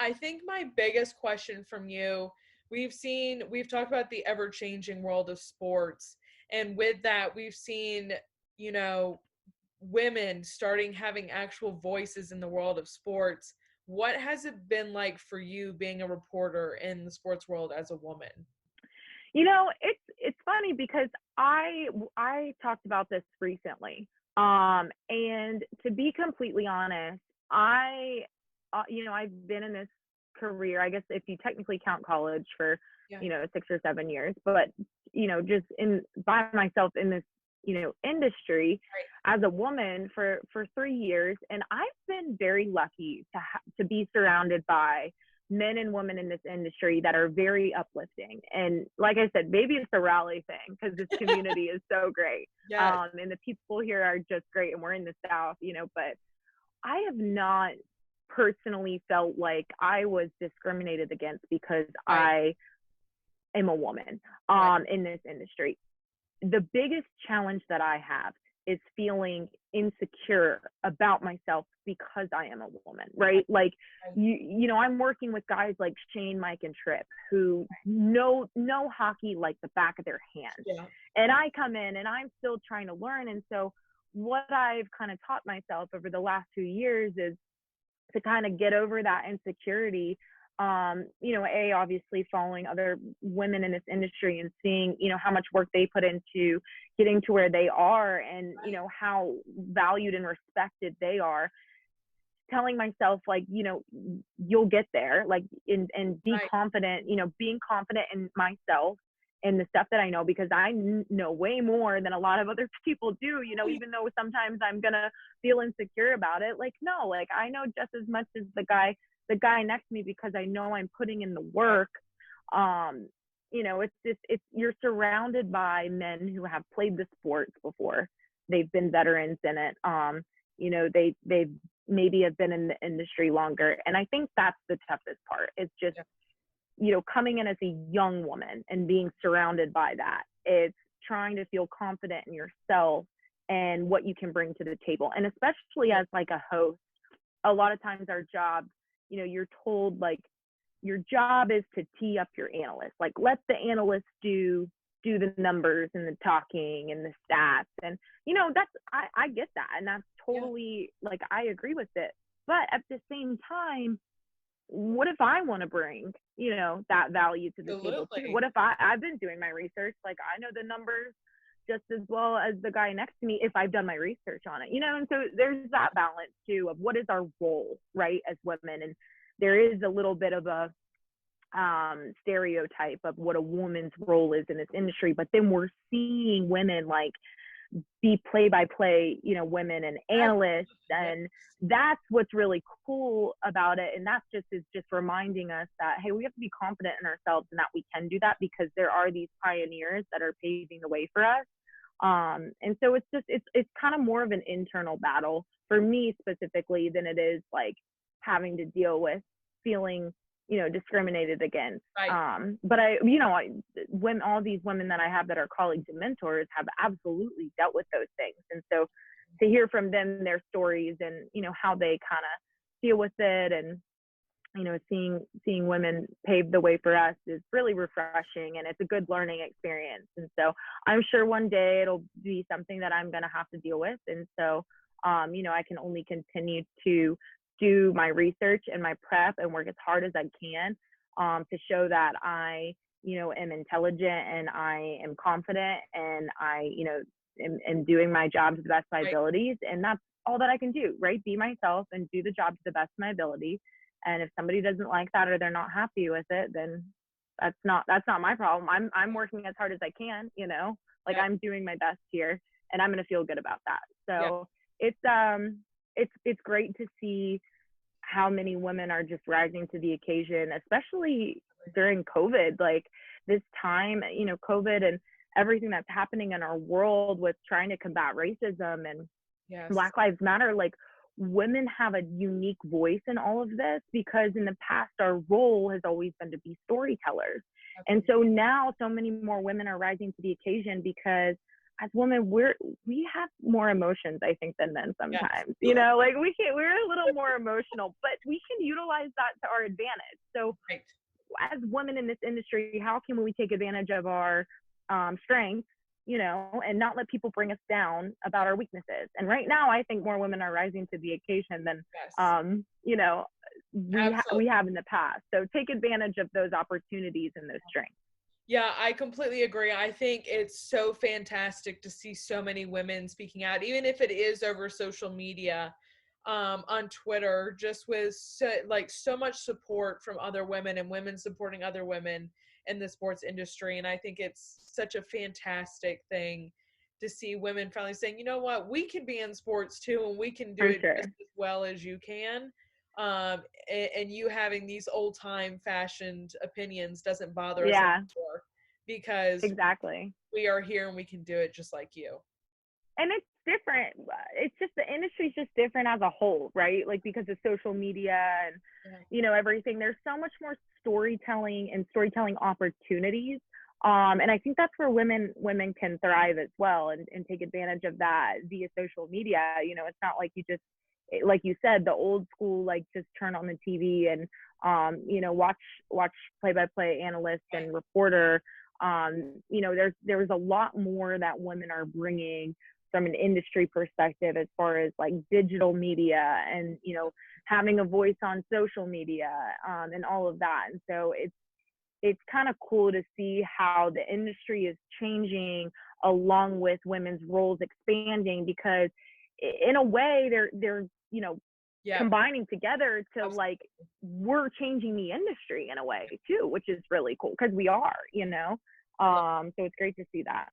I think my biggest question from you, we've talked about the ever-changing world of sports, and with that, we've seen, you know, women starting having actual voices in the world of sports. What has it been like for you being a reporter in the sports world as a woman? It's funny because I talked about this recently. And to be completely honest, I've been in this career, I guess if you technically count college, for, Yeah. 6 or 7 years, but, just by myself in this, industry Right. as a woman for 3 years. And I've been very lucky to be surrounded by men and women in this industry that are very uplifting. And like I said, maybe it's a Raleigh thing because this community is so great. Yes. And the people here are just great. And we're in the South, but I have not personally felt like I was discriminated against because Right. I am a woman Right. in this industry. The biggest challenge that I have is feeling insecure about myself because I am a woman, right? Like, I'm working with guys like Shane, Mike, and Tripp who know hockey like the back of their hand. Yeah. And I come in and I'm still trying to learn. And so what I've kind of taught myself over the last 2 years is to kind of get over that insecurity. Obviously following other women in this industry and seeing, how much work they put into getting to where they are, and, how valued and respected they are, telling myself, like, you'll get there, like, and be Right. confident, being confident in myself and the stuff that I know, because I know way more than a lot of other people do, even though sometimes I'm going to feel insecure about it. Like, no, like, I know just as much as the guy next to me, because I know I'm putting in the work. It's you're surrounded by men who have played the sports before. They've been veterans in it. They maybe have been in the industry longer. And I think that's the toughest part. It's just, coming in as a young woman and being surrounded by that. It's trying to feel confident in yourself and what you can bring to the table. And especially as like a host, a lot of times our job, you're told, like, your job is to tee up your analyst. Like, let the analyst do the numbers and the talking and the stats. And, that's, I get that. And that's totally, like, I agree with it. But at the same time, what if I want to bring, that value to the table too? What if I've been doing my research? Like, I know the numbers just as well as the guy next to me if I've done my research on it, and so there's that balance too of what is our role, right, as women. And there is a little bit of a stereotype of what a woman's role is in this industry, but then we're seeing women like be play-by-play, women and analysts, and that's what's really cool about it. And that's just reminding us that, hey, we have to be confident in ourselves and that we can do that, because there are these pioneers that are paving the way for us. And so it's kind of more of an internal battle for me specifically than it is like having to deal with feeling, discriminated against. Right. But when all these women that I have that are colleagues and mentors have absolutely dealt with those things. And so to hear from them, their stories and, how they kind of deal with it, and, seeing women pave the way for us is really refreshing, and it's a good learning experience. And so I'm sure one day it'll be something that I'm going to have to deal with. And so, I can only continue to do my research and my prep and work as hard as I can to show that I, am intelligent and I am confident and I, am doing my job to the best of my abilities. And that's all that I can do, right? Be myself and do the job to the best of my ability. And if somebody doesn't like that or they're not happy with it, then that's not my problem. I'm working as hard as I can, like I'm doing my best here, and I'm going to feel good about that. So it's great to see how many women are just rising to the occasion, especially during COVID, like this time, COVID and everything that's happening in our world with trying to combat racism and Black Lives Matter. Like, women have a unique voice in all of this, because in the past, our role has always been to be storytellers. And so now so many more women are rising to the occasion because as women, we have more emotions, I think, than men Yes. sometimes. You know, like we're a little more emotional, but we can utilize that to our advantage. So Right. as women in this industry, how can we take advantage of our strengths, you know, and not let people bring us down about our weaknesses? And right now, I think more women are rising to the occasion than, Yes. you know, we Absolutely. have in the past. So take advantage of those opportunities and those strengths. Yeah, I completely agree. I think it's so fantastic to see so many women speaking out, even if it is over social media, on Twitter, just with so much support from other women and women supporting other women in the sports industry. And I think it's such a fantastic thing to see women finally saying, you know what, we can be in sports too, and we can do For it just sure. as well as you can. And you having these old time fashioned opinions doesn't bother us Yeah, anymore because exactly. we are here and we can do it just like you. And it's different. It's just the industry's just different as a whole, right? Like because of social media and Yeah. everything. There's so much more storytelling and storytelling opportunities. And I think that's where women can thrive as well and take advantage of that via social media. It's not like you just, like you said, the old school, like just turn on the TV and watch play-by-play analyst Right. and reporter. There's a lot more that women are bringing from an industry perspective as far as like digital media and having a voice on social media, and all of that. And so it's kind of cool to see how the industry is changing along with women's roles expanding, because in a way they're Yeah. combining together to, like, Absolutely. we're changing the industry in a way too, which is really cool because we are. I love So it's great to see that.